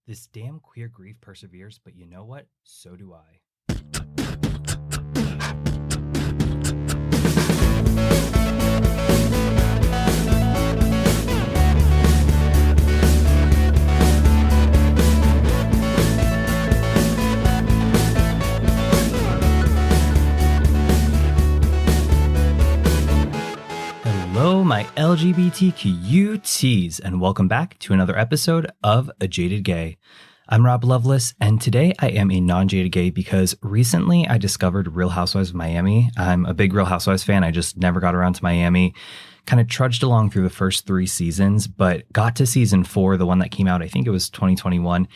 This damn queer grief perseveres, but you know what? So do I. Hello, my LGBTQTs, and welcome back to another episode of A Jaded Gay. I'm Rob Lovelace, and today I am a non-jaded gay because recently I discovered Real Housewives of Miami. I'm a big Real Housewives fan. I just never got around to Miami. Kind of trudged along through the first 3 seasons, but got to season 4, the one that came out, I think it was 2021,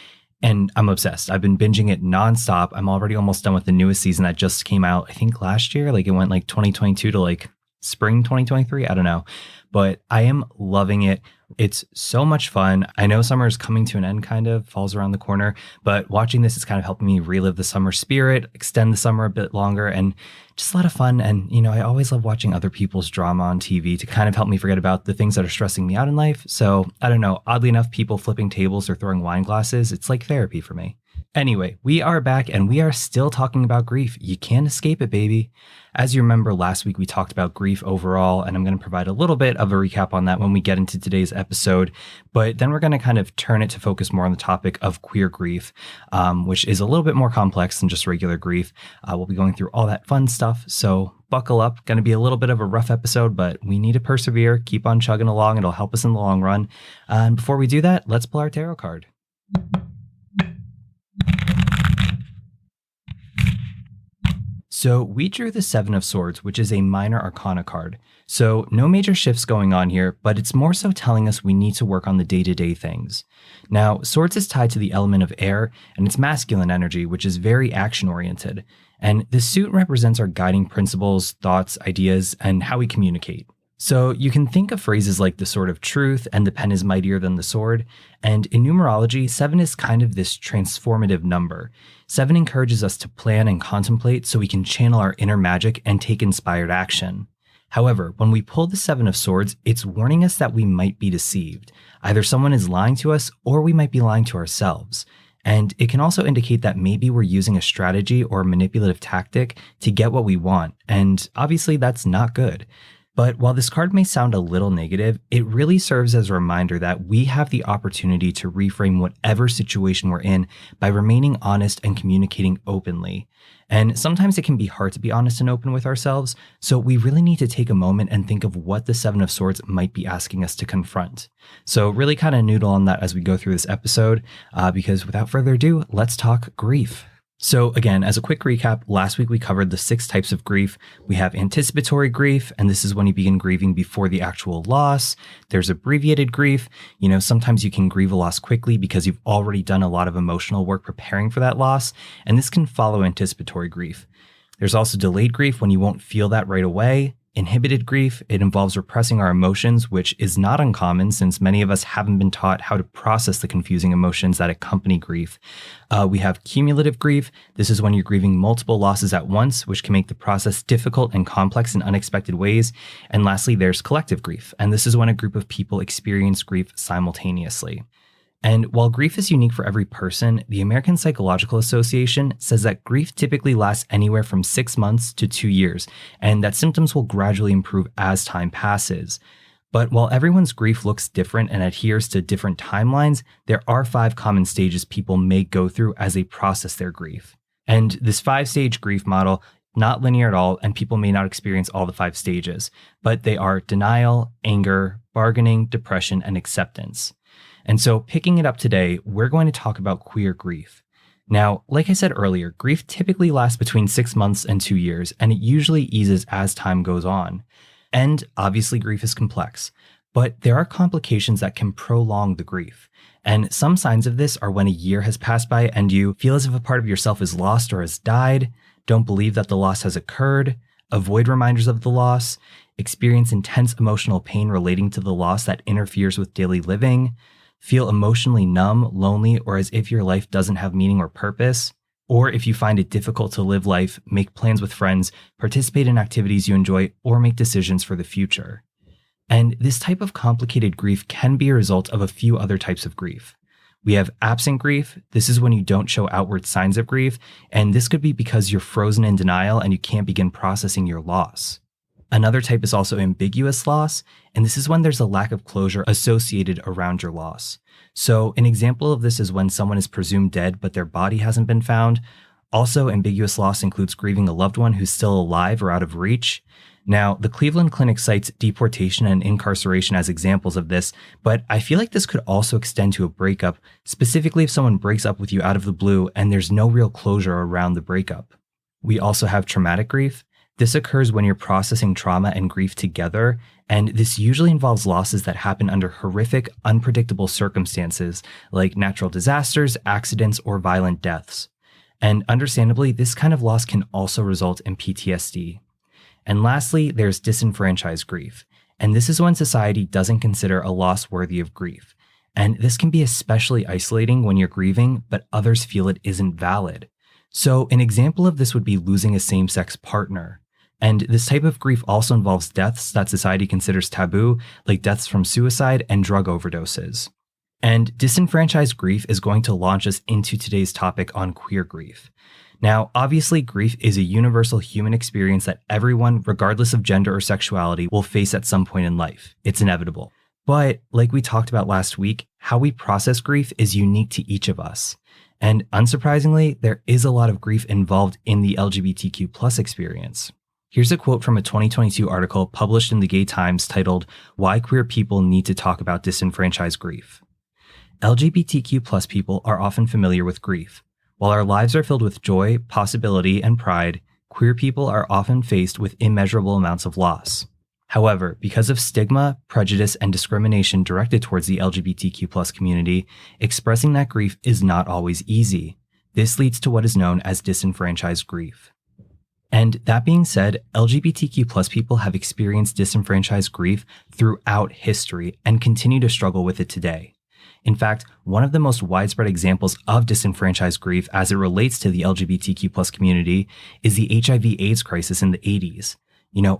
and I'm obsessed. I've been binging it nonstop. I'm already almost done with the newest season that just came out, I think last year. Like it went like 2022 to like spring 2023. I don't know, but I am loving it. It's so much fun. I know summer is coming to an end, kind of falls around the corner, but watching this is kind of helping me relive the summer spirit, extend the summer a bit longer, and just a lot of fun. And, you know, I always love watching other people's drama on TV to kind of help me forget about the things that are stressing me out in life. So I don't know, oddly enough, people flipping tables or throwing wine glasses, it's like therapy for me. Anyway, we are back and we are still talking about grief. You can't escape it, baby. As you remember, last week we talked about grief overall, and I'm going to provide a little bit of a recap on that when we get into today's episode. But then we're going to kind of turn it to focus more on the topic of queer grief, which is a little bit more complex than just regular grief. We'll be going through all that fun stuff. So buckle up. Going to be a little bit of a rough episode, but we need to persevere, keep on chugging along. It'll help us in the long run. And before we do that, let's pull our tarot card. So we drew the 7 of Swords, which is a minor arcana card. So no major shifts going on here, but it's more so telling us we need to work on the day-to-day things. Now, Swords is tied to the element of air, and it's masculine energy, which is very action-oriented. And the suit represents our guiding principles, thoughts, ideas, and how we communicate. So you can think of phrases like the sword of truth and the pen is mightier than the sword. And in numerology, 7 is kind of this transformative number. 7 encourages us to plan and contemplate so we can channel our inner magic and take inspired action. However, when we pull the 7 of Swords, it's warning us that we might be deceived. Either someone is lying to us or we might be lying to ourselves. And it can also indicate that maybe we're using a strategy or manipulative tactic to get what we want. And obviously that's not good. But while this card may sound a little negative, it really serves as a reminder that we have the opportunity to reframe whatever situation we're in by remaining honest and communicating openly. And sometimes it can be hard to be honest and open with ourselves, so we really need to take a moment and think of what the 7 of Swords might be asking us to confront. So really kind of noodle on that as we go through this episode, because without further ado, let's talk grief. So again, as a quick recap, last week we covered the 6 types of grief. We have anticipatory grief, and this is when you begin grieving before the actual loss. There's abbreviated grief. You know, sometimes you can grieve a loss quickly because you've already done a lot of emotional work preparing for that loss, and this can follow anticipatory grief. There's also delayed grief when you won't feel that right away. Inhibited grief, it involves repressing our emotions, which is not uncommon since many of us haven't been taught how to process the confusing emotions that accompany grief. We have cumulative grief. This is when you're grieving multiple losses at once, which can make the process difficult and complex in unexpected ways. And lastly, there's collective grief. And this is when a group of people experience grief simultaneously. And while grief is unique for every person, the American Psychological Association says that grief typically lasts anywhere from 6 months to 2 years, and that symptoms will gradually improve as time passes. But while everyone's grief looks different and adheres to different timelines, there are 5 common stages people may go through as they process their grief. And this 5-stage grief model, not linear at all, and people may not experience all the 5 stages, but they are denial, anger, bargaining, depression, and acceptance. And so picking it up today, we're going to talk about queer grief. Now, like I said earlier, grief typically lasts between 6 months and 2 years, and it usually eases as time goes on. And obviously grief is complex, but there are complications that can prolong the grief. And some signs of this are when a year has passed by and you feel as if a part of yourself is lost or has died, don't believe that the loss has occurred, avoid reminders of the loss, experience intense emotional pain relating to the loss that interferes with daily living, feel emotionally numb, lonely, or as if your life doesn't have meaning or purpose, or if you find it difficult to live life, make plans with friends, participate in activities you enjoy, or make decisions for the future. And this type of complicated grief can be a result of a few other types of grief. We have absent grief. This is when you don't show outward signs of grief, and this could be because you're frozen in denial and you can't begin processing your loss. Another type is also ambiguous loss, and this is when there's a lack of closure associated around your loss. So an example of this is when someone is presumed dead but their body hasn't been found. Also, ambiguous loss includes grieving a loved one who's still alive or out of reach. Now, the Cleveland Clinic cites deportation and incarceration as examples of this, but I feel like this could also extend to a breakup, specifically if someone breaks up with you out of the blue and there's no real closure around the breakup. We also have traumatic grief. This occurs when you're processing trauma and grief together, and this usually involves losses that happen under horrific, unpredictable circumstances, like natural disasters, accidents, or violent deaths. And understandably, this kind of loss can also result in PTSD. And lastly, there's disenfranchised grief. And this is when society doesn't consider a loss worthy of grief. And this can be especially isolating when you're grieving, but others feel it isn't valid. So an example of this would be losing a same-sex partner. And this type of grief also involves deaths that society considers taboo, like deaths from suicide and drug overdoses. And disenfranchised grief is going to launch us into today's topic on queer grief. Now, obviously, grief is a universal human experience that everyone, regardless of gender or sexuality, will face at some point in life. It's inevitable. But, like we talked about last week, how we process grief is unique to each of us. And unsurprisingly, there is a lot of grief involved in the LGBTQ+ experience. Here's a quote from a 2022 article published in the Gay Times titled, "Why Queer People Need to Talk About Disenfranchised Grief." LGBTQ+ people are often familiar with grief. While our lives are filled with joy, possibility, and pride, queer people are often faced with immeasurable amounts of loss. However, because of stigma, prejudice, and discrimination directed towards the LGBTQ+ community, expressing that grief is not always easy. This leads to what is known as disenfranchised grief. And that being said, LGBTQ+ people have experienced disenfranchised grief throughout history and continue to struggle with it today. In fact, one of the most widespread examples of disenfranchised grief as it relates to the LGBTQ+ community is the HIV/AIDS crisis in the 80s.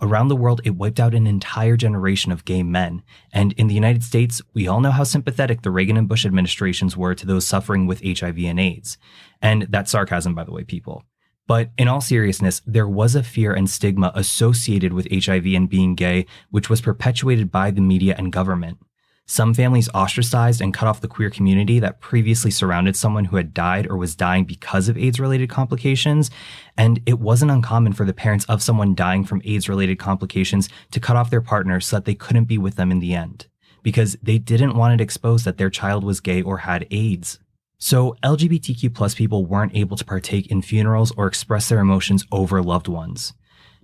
Around the world, it wiped out an entire generation of gay men. And in the United States, we all know how sympathetic the Reagan and Bush administrations were to those suffering with HIV and AIDS. And that's sarcasm, by the way, people. But in all seriousness, there was a fear and stigma associated with HIV and being gay, which was perpetuated by the media and government. Some families ostracized and cut off the queer community that previously surrounded someone who had died or was dying because of AIDS-related complications, and it wasn't uncommon for the parents of someone dying from AIDS-related complications to cut off their partner so that they couldn't be with them in the end, because they didn't want it exposed that their child was gay or had AIDS. So LGBTQ+ people weren't able to partake in funerals or express their emotions over loved ones.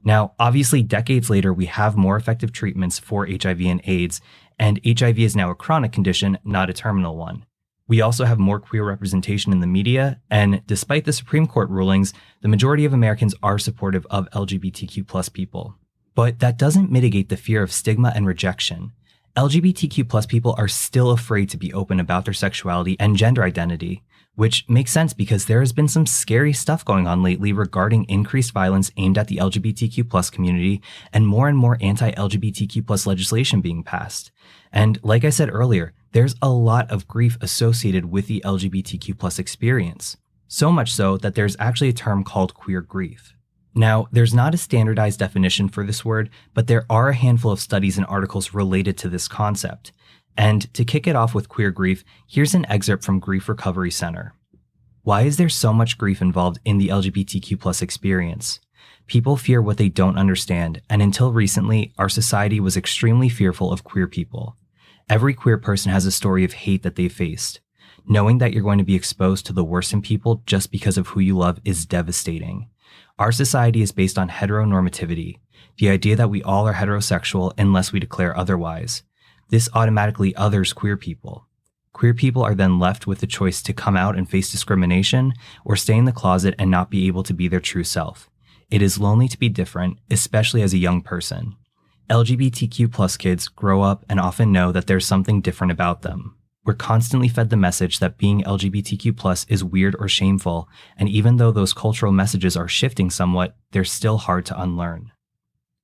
Now, obviously, decades later, we have more effective treatments for HIV and AIDS, and HIV is now a chronic condition, not a terminal one. We also have more queer representation in the media, and despite the Supreme Court rulings, the majority of Americans are supportive of LGBTQ+ people. But that doesn't mitigate the fear of stigma and rejection. LGBTQ+ people are still afraid to be open about their sexuality and gender identity, which makes sense because there has been some scary stuff going on lately regarding increased violence aimed at the LGBTQ+ community and more anti-LGBTQ+ legislation being passed. And like I said earlier, there's a lot of grief associated with the LGBTQ+ experience. So much so that there's actually a term called queer grief. Now, there's not a standardized definition for this word, but there are a handful of studies and articles related to this concept. And to kick it off with queer grief, here's an excerpt from Grief Recovery Center. Why is there so much grief involved in the LGBTQ+ experience? People fear what they don't understand, and until recently, our society was extremely fearful of queer people. Every queer person has a story of hate that they faced. Knowing that you're going to be exposed to the worst in people just because of who you love is devastating. Our society is based on heteronormativity, the idea that we all are heterosexual unless we declare otherwise. This automatically others queer people. Queer people are then left with the choice to come out and face discrimination or stay in the closet and not be able to be their true self. It is lonely to be different, especially as a young person. LGBTQ+ kids grow up and often know that there's something different about them. We're constantly fed the message that being LGBTQ+ is weird or shameful, and even though those cultural messages are shifting somewhat, they're still hard to unlearn.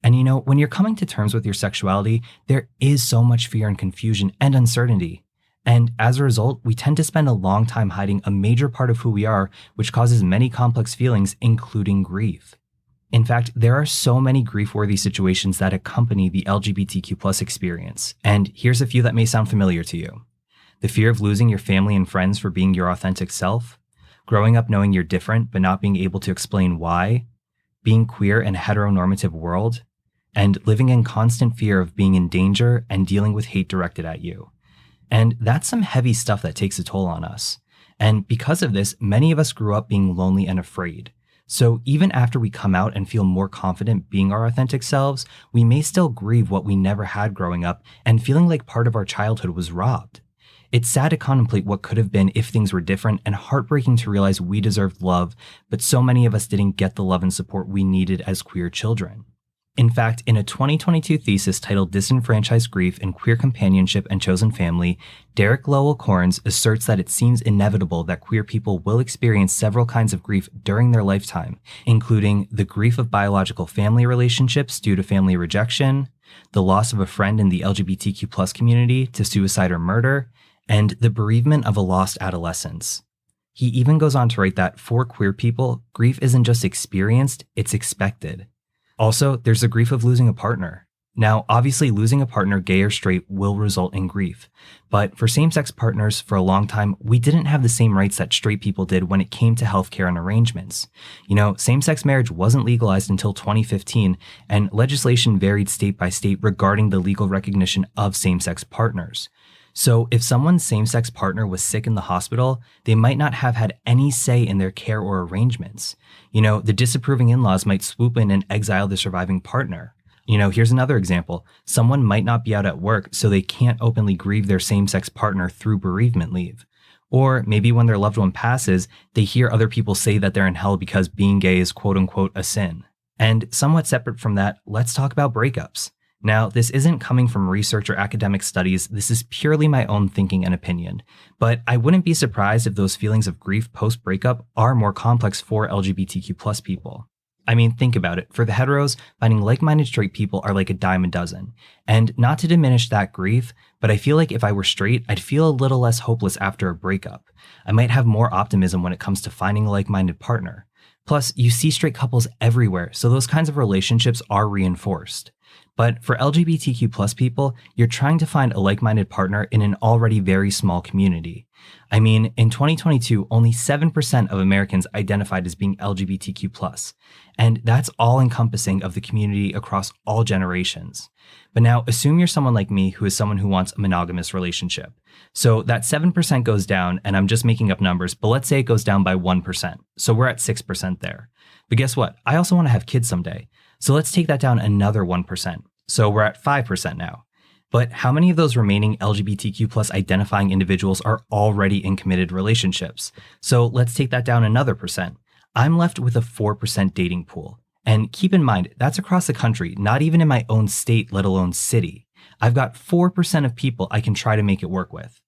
And when you're coming to terms with your sexuality, there is so much fear and confusion and uncertainty. And as a result, we tend to spend a long time hiding a major part of who we are, which causes many complex feelings, including grief. In fact, there are so many grief-worthy situations that accompany the LGBTQ plus experience, and here's a few that may sound familiar to you. The fear of losing your family and friends for being your authentic self, growing up knowing you're different but not being able to explain why, being queer in a heteronormative world, and living in constant fear of being in danger and dealing with hate directed at you. And that's some heavy stuff that takes a toll on us. And because of this, many of us grew up being lonely and afraid. So even after we come out and feel more confident being our authentic selves, we may still grieve what we never had growing up and feeling like part of our childhood was robbed. It's sad to contemplate what could have been if things were different, and heartbreaking to realize we deserved love, but so many of us didn't get the love and support we needed as queer children. In fact, in a 2022 thesis titled Disenfranchised Grief in Queer Companionship and Chosen Family, Derek Lowell Corns asserts that it seems inevitable that queer people will experience several kinds of grief during their lifetime, including the grief of biological family relationships due to family rejection, the loss of a friend in the LGBTQ plus community to suicide or murder, and the bereavement of a lost adolescence. He even goes on to write that for queer people, grief isn't just experienced, it's expected. Also, there's the grief of losing a partner. Now, obviously, losing a partner, gay or straight, will result in grief. But for same-sex partners, for a long time, we didn't have the same rights that straight people did when it came to healthcare and arrangements. Same-sex marriage wasn't legalized until 2015, and legislation varied state by state regarding the legal recognition of same-sex partners. So if someone's same-sex partner was sick in the hospital, they might not have had any say in their care or arrangements. The disapproving in-laws might swoop in and exile the surviving partner. Here's another example. Someone might not be out at work, so they can't openly grieve their same-sex partner through bereavement leave. Or maybe when their loved one passes, they hear other people say that they're in hell because being gay is quote-unquote a sin. And somewhat separate from that, let's talk about breakups. Now, this isn't coming from research or academic studies, this is purely my own thinking and opinion. But I wouldn't be surprised if those feelings of grief post-breakup are more complex for LGBTQ plus people. I mean, think about it. For the heteros, finding like-minded straight people are like a dime a dozen. And not to diminish that grief, but I feel like if I were straight, I'd feel a little less hopeless after a breakup. I might have more optimism when it comes to finding a like-minded partner. Plus, you see straight couples everywhere, so those kinds of relationships are reinforced. But for LGBTQ plus people, you're trying to find a like-minded partner in an already very small community. I mean, in 2022, only 7% of Americans identified as being LGBTQ plus, and that's all encompassing of the community across all generations. But now, assume you're someone like me who is someone who wants a monogamous relationship. So that 7% goes down, and I'm just making up numbers, but let's say it goes down by 1%. So we're at 6% there. But guess what? I also want to have kids someday. So let's take that down another 1%. So we're at 5% now. But how many of those remaining LGBTQ plus identifying individuals are already in committed relationships? So let's take that down another percent. I'm left with a 4% dating pool. And keep in mind, that's across the country, not even in my own state, let alone city. I've got 4% of people I can try to make it work with.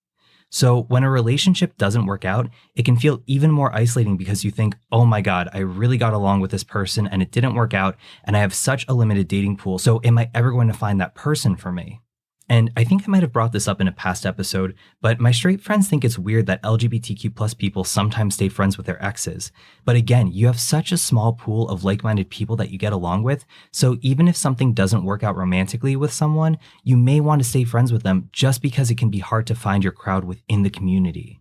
So when a relationship doesn't work out, it can feel even more isolating because you think, oh my God, I really got along with this person and it didn't work out and I have such a limited dating pool. So am I ever going to find that person for me? And I think I might have brought this up in a past episode, but my straight friends think it's weird that LGBTQ plus people sometimes stay friends with their exes. But again, you have such a small pool of like-minded people that you get along with, so even if something doesn't work out romantically with someone, you may want to stay friends with them just because it can be hard to find your crowd within the community.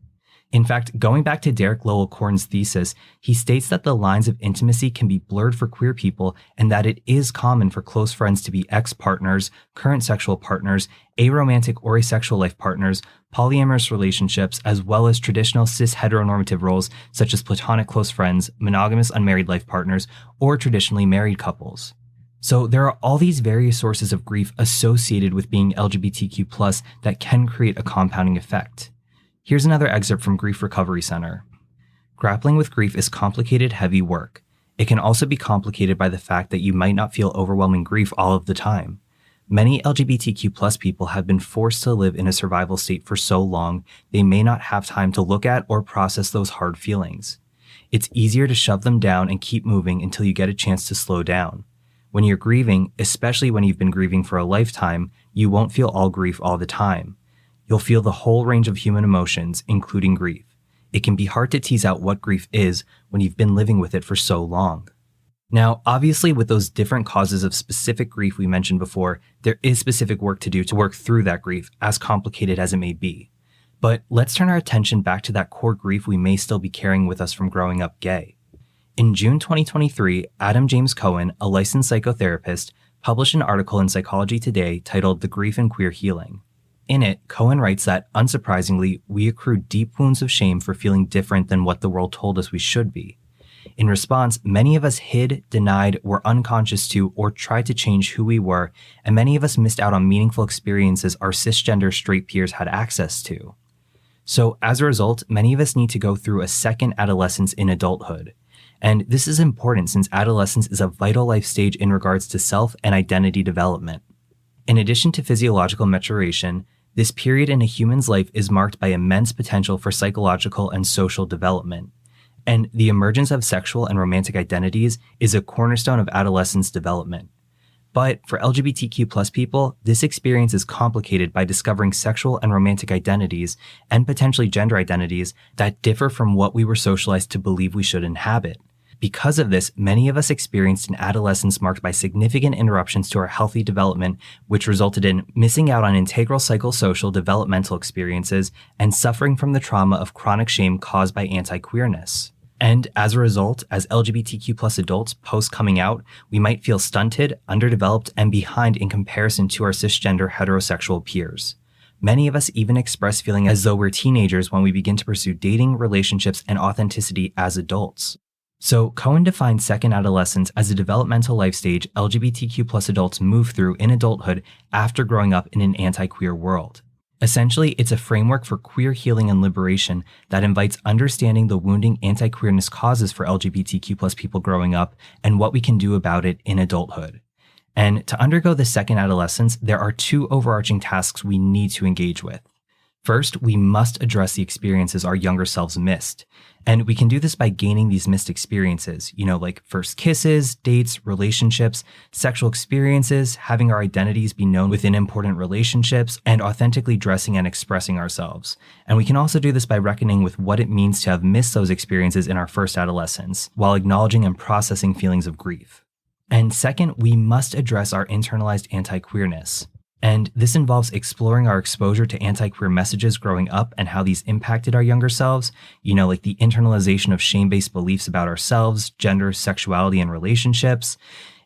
In fact, going back to Derek Lowell Corn's thesis, he states that the lines of intimacy can be blurred for queer people and that it is common for close friends to be ex-partners, current sexual partners, aromantic or asexual life partners, polyamorous relationships, as well as traditional cis heteronormative roles such as platonic close friends, monogamous unmarried life partners, or traditionally married couples. So there are all these various sources of grief associated with being LGBTQ+ that can create a compounding effect. Here's another excerpt from Grief Recovery Center. Grappling with grief is complicated, heavy work. It can also be complicated by the fact that you might not feel overwhelming grief all of the time. Many LGBTQ+ people have been forced to live in a survival state for so long, they may not have time to look at or process those hard feelings. It's easier to shove them down and keep moving until you get a chance to slow down. When you're grieving, especially when you've been grieving for a lifetime, you won't feel all grief all the time. You'll feel the whole range of human emotions, including grief. It can be hard to tease out what grief is when you've been living with it for so long. Now, obviously, with those different causes of specific grief we mentioned before, there is specific work to do to work through that grief, as complicated as it may be. But let's turn our attention back to that core grief we may still be carrying with us from growing up gay. In June 2023, Adam James Cohen, a licensed psychotherapist, published an article in Psychology Today titled "The Grief in Queer Healing." In it, Cohen writes that, unsurprisingly, we accrue deep wounds of shame for feeling different than what the world told us we should be. In response, many of us hid, denied, were unconscious to, or tried to change who we were, and many of us missed out on meaningful experiences our cisgender straight peers had access to. So, as a result, many of us need to go through a second adolescence in adulthood. And this is important since adolescence is a vital life stage in regards to self and identity development. In addition to physiological maturation, this period in a human's life is marked by immense potential for psychological and social development. And the emergence of sexual and romantic identities is a cornerstone of adolescence development. But for LGBTQ+ people, this experience is complicated by discovering sexual and romantic identities and potentially gender identities that differ from what we were socialized to believe we should inhabit. Because of this, many of us experienced an adolescence marked by significant interruptions to our healthy development, which resulted in missing out on integral psychosocial developmental experiences and suffering from the trauma of chronic shame caused by anti-queerness. And as a result, as LGBTQ+ adults post-coming out, we might feel stunted, underdeveloped, and behind in comparison to our cisgender heterosexual peers. Many of us even express feeling as though we're teenagers when we begin to pursue dating, relationships, and authenticity as adults. So Cohen defines second adolescence as a developmental life stage LGBTQ+ adults move through in adulthood after growing up in an anti-queer world. Essentially, it's a framework for queer healing and liberation that invites understanding the wounding anti-queerness causes for LGBTQ+ people growing up and what we can do about it in adulthood. And to undergo the second adolescence, there are two overarching tasks we need to engage with. First, we must address the experiences our younger selves missed. And we can do this by gaining these missed experiences, like first kisses, dates, relationships, sexual experiences, having our identities be known within important relationships, and authentically dressing and expressing ourselves. And we can also do this by reckoning with what it means to have missed those experiences in our first adolescence, while acknowledging and processing feelings of grief. And second, we must address our internalized anti-queerness. And this involves exploring our exposure to anti-queer messages growing up and how these impacted our younger selves, like the internalization of shame-based beliefs about ourselves, gender, sexuality, and relationships,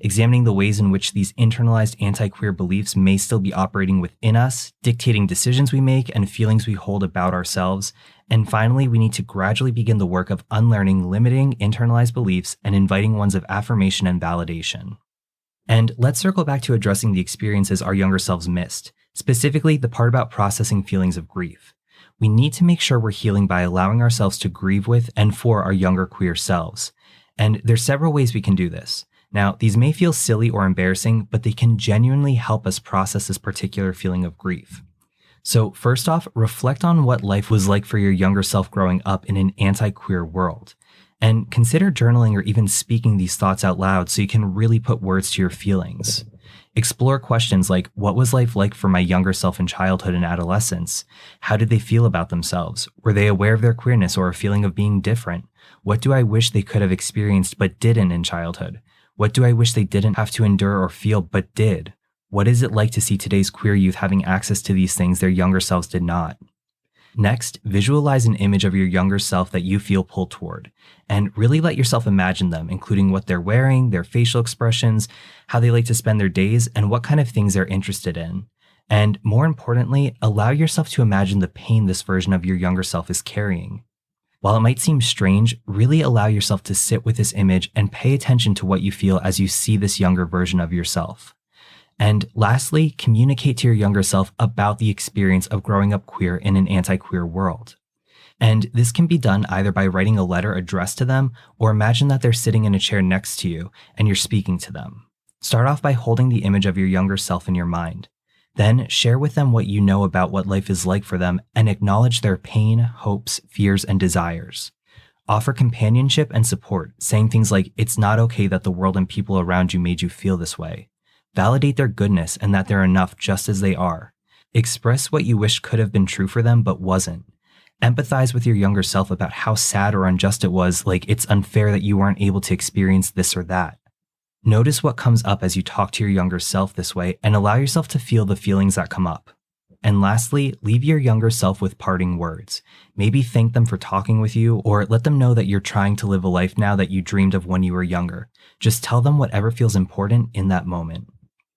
examining the ways in which these internalized anti-queer beliefs may still be operating within us, dictating decisions we make and feelings we hold about ourselves. And finally, we need to gradually begin the work of unlearning limiting internalized beliefs and inviting ones of affirmation and validation. And let's circle back to addressing the experiences our younger selves missed, specifically the part about processing feelings of grief. We need to make sure we're healing by allowing ourselves to grieve with and for our younger queer selves. And there's several ways we can do this. Now, these may feel silly or embarrassing, but they can genuinely help us process this particular feeling of grief. So first off, reflect on what life was like for your younger self growing up in an anti-queer world. And consider journaling or even speaking these thoughts out loud so you can really put words to your feelings. Explore questions like, what was life like for my younger self in childhood and adolescence? How did they feel about themselves? Were they aware of their queerness or a feeling of being different? What do I wish they could have experienced but didn't in childhood? What do I wish they didn't have to endure or feel but did? What is it like to see today's queer youth having access to these things their younger selves did not? Next, visualize an image of your younger self that you feel pulled toward, and really let yourself imagine them, including what they're wearing, their facial expressions, how they like to spend their days, and what kind of things they're interested in. And more importantly, allow yourself to imagine the pain this version of your younger self is carrying. While it might seem strange, really allow yourself to sit with this image and pay attention to what you feel as you see this younger version of yourself. And lastly, communicate to your younger self about the experience of growing up queer in an anti-queer world. And this can be done either by writing a letter addressed to them, or imagine that they're sitting in a chair next to you and you're speaking to them. Start off by holding the image of your younger self in your mind. Then share with them what you know about what life is like for them and acknowledge their pain, hopes, fears, and desires. Offer companionship and support, saying things like, it's not okay that the world and people around you made you feel this way. Validate their goodness and that they're enough just as they are. Express what you wish could have been true for them but wasn't. Empathize with your younger self about how sad or unjust it was, like it's unfair that you weren't able to experience this or that. Notice what comes up as you talk to your younger self this way and allow yourself to feel the feelings that come up. And lastly, leave your younger self with parting words. Maybe thank them for talking with you or let them know that you're trying to live a life now that you dreamed of when you were younger. Just tell them whatever feels important in that moment.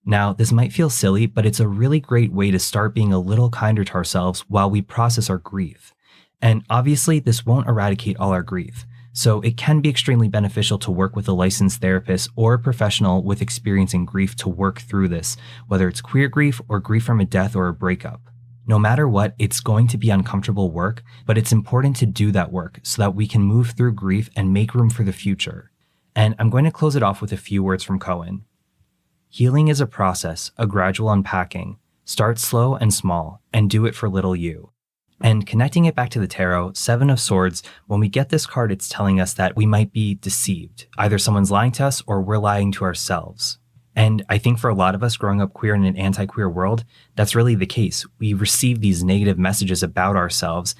Now, this might feel silly, but it's a really great way to start being a little kinder to ourselves while we process our grief. And obviously, this won't eradicate all our grief. So it can be extremely beneficial to work with a licensed therapist or a professional with experience in grief to work through this, whether it's queer grief or grief from a death or a breakup. No matter what, it's going to be uncomfortable work, but it's important to do that work so that we can move through grief and make room for the future. And I'm going to close it off with a few words from Cohen. Healing is a process, a gradual unpacking. Start slow and small, and do it for little you. And connecting it back to the tarot, Seven of Swords, when we get this card, it's telling us that we might be deceived. Either someone's lying to us or we're lying to ourselves. And I think for a lot of us growing up queer in an anti-queer world, that's really the case. We receive these negative messages about ourselves.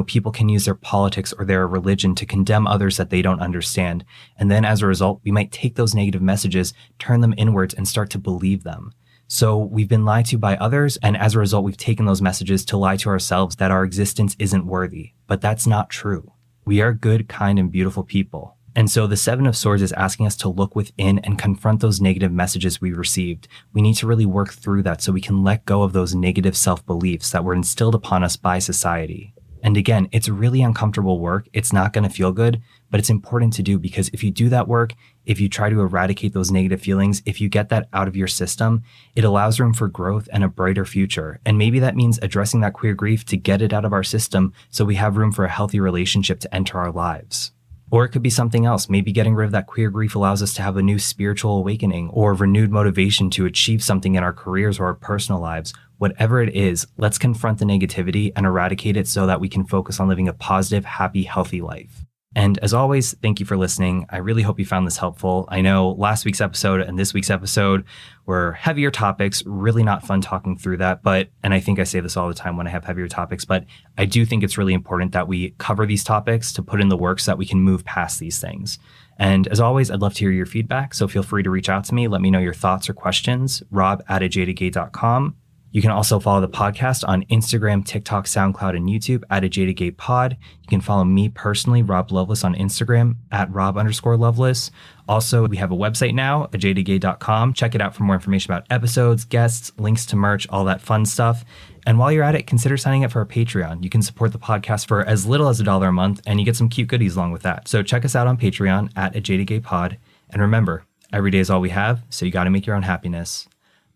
People can use their politics or their religion to condemn others that they don't understand. And then as a result, we might take those negative messages, turn them inwards, and start to believe them. So we've been lied to by others, and as a result, we've taken those messages to lie to ourselves that our existence isn't worthy. But that's not true. We are good, kind, and beautiful people. And so the Seven of Swords is asking us to look within and confront those negative messages we received. We need to really work through that so we can let go of those negative self-beliefs that were instilled upon us by society. And again, it's really uncomfortable work. It's not going to feel good, but it's important to do because if you do that work, if you try to eradicate those negative feelings, if you get that out of your system, it allows room for growth and a brighter future. And maybe that means addressing that queer grief to get it out of our system so we have room for a healthy relationship to enter our lives. Or it could be something else. Maybe getting rid of that queer grief allows us to have a new spiritual awakening or renewed motivation to achieve something in our careers or our personal lives. Whatever it is, let's confront the negativity and eradicate it so that we can focus on living a positive, happy, healthy life. And as always, thank you for listening. I really hope you found this helpful. I know last week's episode and this week's episode were heavier topics, really not fun talking through that. And I think I say this all the time when I have heavier topics, but I do think it's really important that we cover these topics to put in the work so that we can move past these things. And as always, I'd love to hear your feedback. So feel free to reach out to me. Let me know your thoughts or questions, rob@ajadagay.com. You can also follow the podcast on Instagram, TikTok, SoundCloud, and YouTube @ajadagaypod. You can follow me personally, Rob Loveless, on Instagram @Rob_Loveless. Also, we have a website now, ajadagay.com. Check it out for more information about episodes, guests, links to merch, all that fun stuff. And while you're at it, consider signing up for our Patreon. You can support the podcast for as little as $1 a month, and you get some cute goodies along with that. So check us out on Patreon @ajadagaypod. And remember, every day is all we have, so you got to make your own happiness.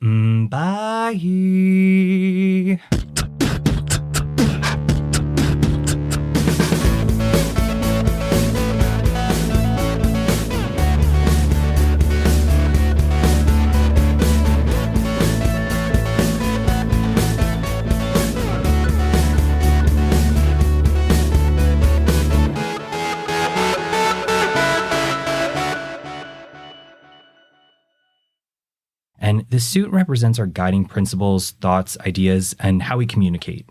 Bye. And the suit represents our guiding principles, thoughts, ideas, and how we communicate.